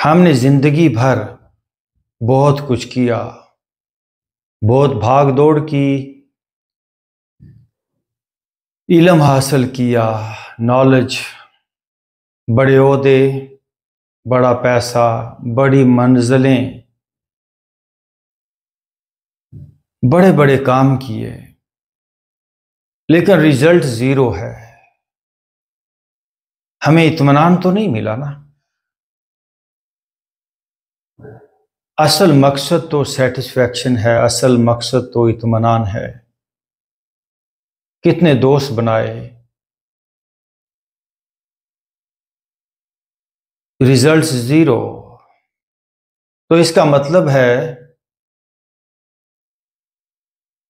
हमने जिंदगी भर बहुत कुछ किया, बहुत भाग दौड़ की, इल्म हासिल किया, नॉलेज, बड़े ओहदे, बड़ा पैसा, बड़ी मंजिलें, बड़े बड़े काम किए, लेकिन रिजल्ट जीरो है। हमें इत्मीनान तो नहीं मिला ना। असल मकसद तो सेटिस्फैक्शन है, असल मकसद तो इत्मीनान है। कितने दोस्त बनाए, रिजल्ट जीरो। तो इसका मतलब है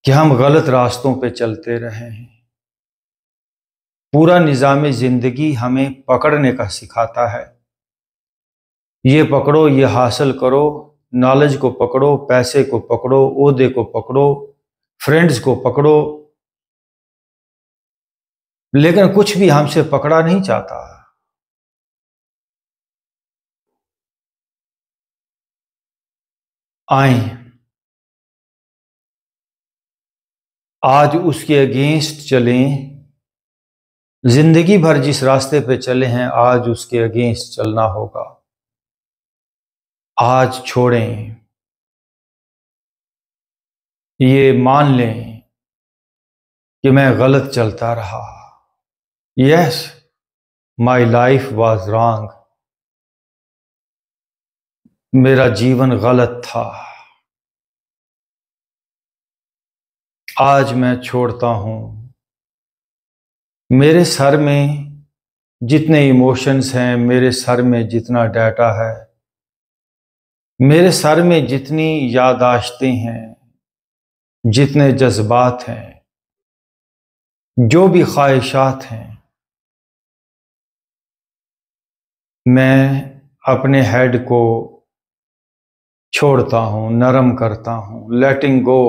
कि हम गलत रास्तों पे चलते रहे हैं। पूरा निज़ाम जिंदगी हमें पकड़ने का सिखाता है। ये पकड़ो, ये हासिल करो, नॉलेज को पकड़ो, पैसे को पकड़ो, ओहदे को पकड़ो, फ्रेंड्स को पकड़ो, लेकिन कुछ भी हमसे पकड़ा नहीं चाहता। आए आज उसके अगेंस्ट चलें। जिंदगी भर जिस रास्ते पे चले हैं, आज उसके अगेंस्ट चलना होगा। आज छोड़ें, ये मान लें कि मैं गलत चलता रहा। Yes, my life was wrong. मेरा जीवन गलत था। आज मैं छोड़ता हूं। मेरे सर में जितने इमोशंस हैं, मेरे सर में जितना डाटा है, मेरे सर में जितनी याददाश्तें हैं, जितने जज्बात हैं, जो भी ख्वाहिशात हैं, मैं अपने हेड को छोड़ता हूं, नरम करता हूं, लेटिंग गो।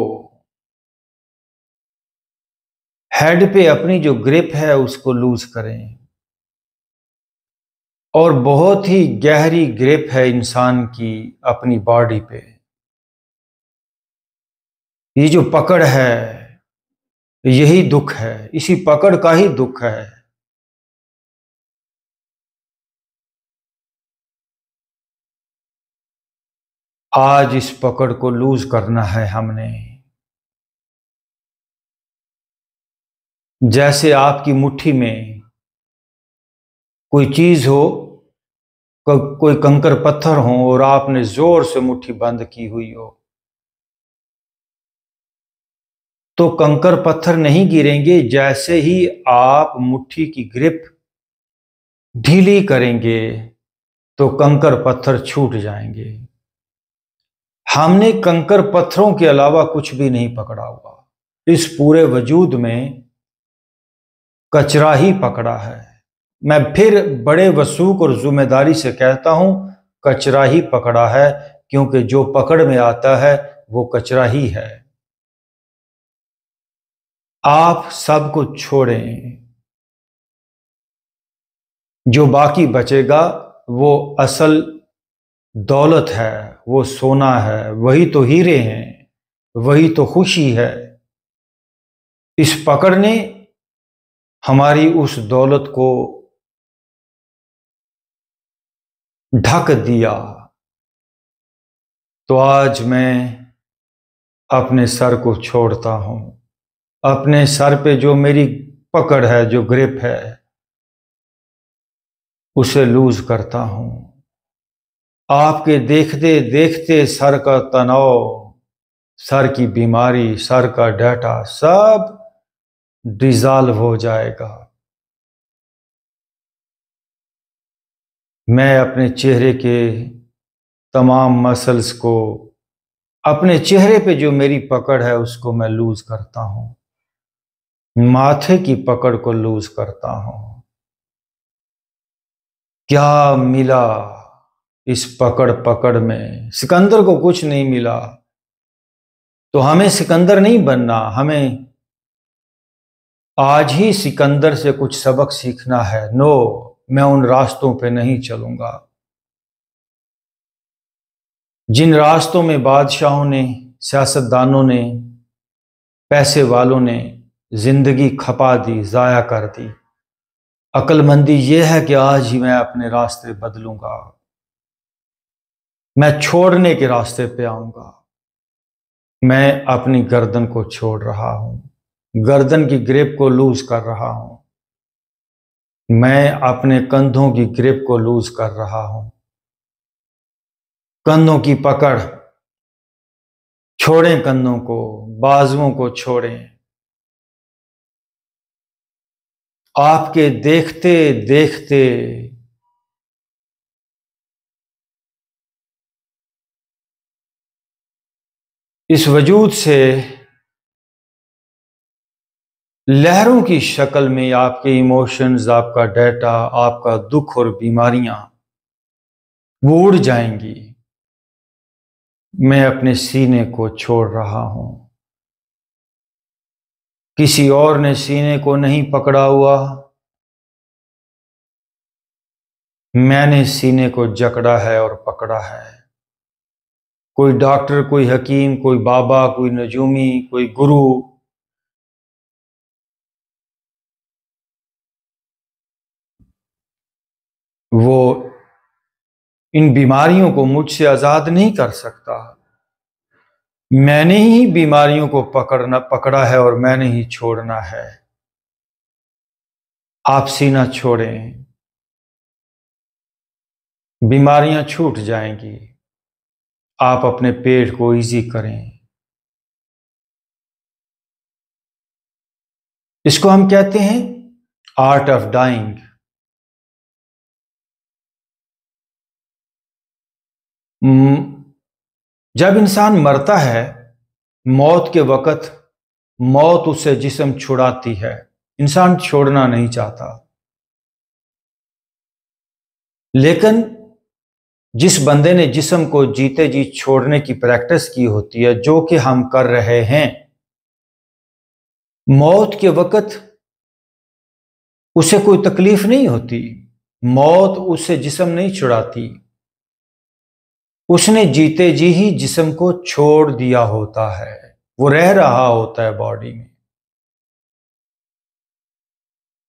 हेड पे अपनी जो ग्रिप है उसको लूज करें। और बहुत ही गहरी ग्रिप है इंसान की अपनी बॉडी पे। ये जो पकड़ है, यही दुख है, इसी पकड़ का ही दुख है। आज इस पकड़ को लूज करना है हमने। जैसे आपकी मुट्ठी में कोई चीज हो, कोई कंकर पत्थर हो और आपने जोर से मुट्ठी बंद की हुई हो, तो कंकर पत्थर नहीं गिरेंगे। जैसे ही आप मुट्ठी की ग्रिप ढीली करेंगे तो कंकर पत्थर छूट जाएंगे। हमने कंकर पत्थरों के अलावा कुछ भी नहीं पकड़ा हुआ। इस पूरे वजूद में कचरा ही पकड़ा है। मैं फिर बड़े वसूख और जिम्मेदारी से कहता हूं, कचरा ही पकड़ा है, क्योंकि जो पकड़ में आता है वो कचरा ही है। आप सब कुछ छोड़ें। जो बाकी बचेगा वो असल दौलत है, वो सोना है, वही तो हीरे हैं, वही तो खुशी है। इस पकड़ ने हमारी उस दौलत को ढक दिया। तो आज मैं अपने सर को छोड़ता हूं। अपने सर पे जो मेरी पकड़ है, जो ग्रिप है, उसे लूज करता हूं। आपके देखते देखते सर का तनाव, सर की बीमारी, सर का डाटा सब डिसॉल्व हो जाएगा। मैं अपने चेहरे के तमाम मसल्स को, अपने चेहरे पे जो मेरी पकड़ है उसको मैं लूज करता हूं। माथे की पकड़ को लूज करता हूं। क्या मिला इस पकड़ में? सिकंदर को कुछ नहीं मिला, तो हमें सिकंदर नहीं बनना। हमें आज ही सिकंदर से कुछ सबक सीखना है। नो, मैं उन रास्तों पे नहीं चलूंगा। जिन रास्तों में बादशाहों ने, सियासतदानों ने, पैसे वालों ने जिंदगी खपा दी, जाया कर दी, अक्लमंदी यह है कि आज ही मैं अपने रास्ते बदलूंगा, मैं छोड़ने के रास्ते पे आऊंगा। मैं अपनी गर्दन को छोड़ रहा हूं, गर्दन की ग्रिप को लूज कर रहा हूं, मैं अपने कंधों की ग्रिप को लूज कर रहा हूं। कंधों की पकड़ छोड़ें, कंधों को, बाजुओं को छोड़ें। आपके देखते देखते इस वजूद से लहरों की शक्ल में आपके इमोशंस, आपका डाटा, आपका दुख और बीमारियां वो उड़ जाएंगी। मैं अपने सीने को छोड़ रहा हूं, किसी और ने सीने को नहीं पकड़ा हुआ, मैंने सीने को जकड़ा है और पकड़ा है। कोई डॉक्टर, कोई हकीम, कोई बाबा, कोई नजूमी, कोई गुरु वो इन बीमारियों को मुझसे आजाद नहीं कर सकता। मैंने ही बीमारियों को पकड़ा है और मैंने ही छोड़ना है। आप सीना छोड़ें, बीमारियां छूट जाएंगी। आप अपने पेट को इजी करें। इसको हम कहते हैं आर्ट ऑफ डाइंग। जब इंसान मरता है, मौत के वक्त मौत उससे जिस्म छुड़ाती है। इंसान छोड़ना नहीं चाहता, लेकिन जिस बंदे ने जिस्म को जीते जी छोड़ने की प्रैक्टिस की होती है, जो कि हम कर रहे हैं, मौत के वक्त उसे कोई तकलीफ नहीं होती। मौत उससे जिस्म नहीं छुड़ाती, उसने जीते जी ही जिस्म को छोड़ दिया होता है। वो रह रहा होता है बॉडी में,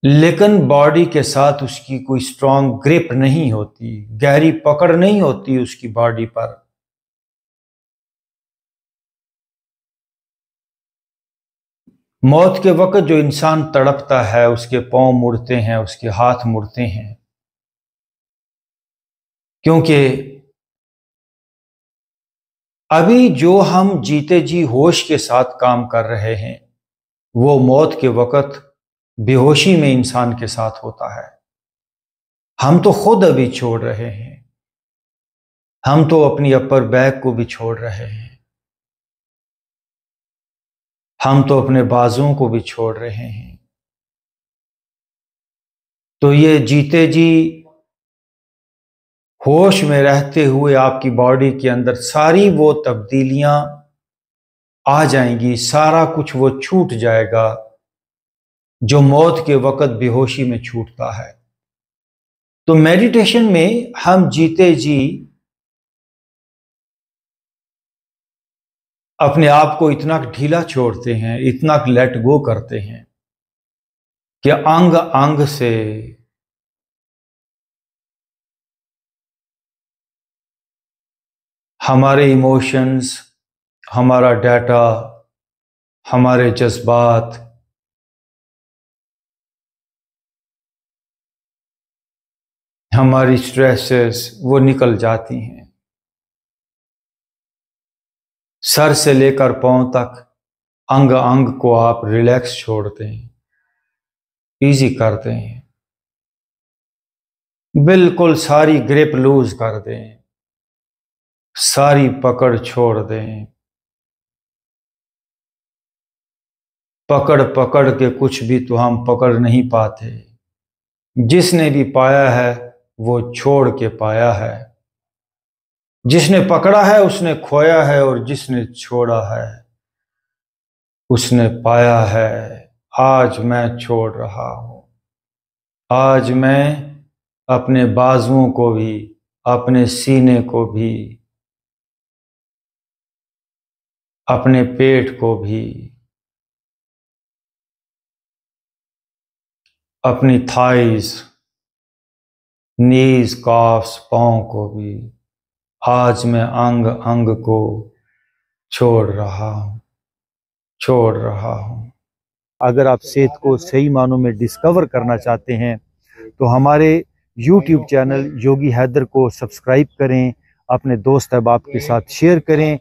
लेकिन बॉडी के साथ उसकी कोई स्ट्रांग ग्रिप नहीं होती, गहरी पकड़ नहीं होती उसकी बॉडी पर। मौत के वक्त जो इंसान तड़पता है, उसके पांव मुड़ते हैं, उसके हाथ मुड़ते हैं, क्योंकि अभी जो हम जीते जी होश के साथ काम कर रहे हैं, वो मौत के वक्त बेहोशी में इंसान के साथ होता है। हम तो खुद अभी छोड़ रहे हैं, हम तो अपनी अपर बैक को भी छोड़ रहे हैं, हम तो अपने बाजुओं को भी छोड़ रहे हैं। तो ये जीते जी होश में रहते हुए आपकी बॉडी के अंदर सारी वो तब्दीलियां आ जाएंगी, सारा कुछ वो छूट जाएगा जो मौत के वक्त बेहोशी में छूटता है। तो मेडिटेशन में हम जीते जी अपने आप को इतना ढीला छोड़ते हैं, इतना लेट गो करते हैं कि अंग अंग से हमारे इमोशंस, हमारा डाटा, हमारे जज्बात, हमारी स्ट्रेसेस वो निकल जाती हैं। सर से लेकर पांव तक अंग अंग को आप रिलैक्स छोड़ते हैं, इजी करते हैं, बिल्कुल सारी ग्रिप लूज कर दें, सारी पकड़ छोड़ दें। पकड़ पकड़ के कुछ भी तो हम पकड़ नहीं पाते। जिसने भी पाया है वो छोड़ के पाया है। जिसने पकड़ा है उसने खोया है, और जिसने छोड़ा है उसने पाया है। आज मैं छोड़ रहा हूं। आज मैं अपने बाजुओं को भी, अपने सीने को भी अपने पेट को भी, अपनी थाइस, नीज, काफ्स, पाँव को भी आज मैं अंग अंग को छोड़ रहा हूं। अगर आप सेहत को सही मानों में डिस्कवर करना चाहते हैं तो हमारे YouTube चैनल योगी हैदर को सब्सक्राइब करें, अपने दोस्त अहबाब के साथ शेयर करें।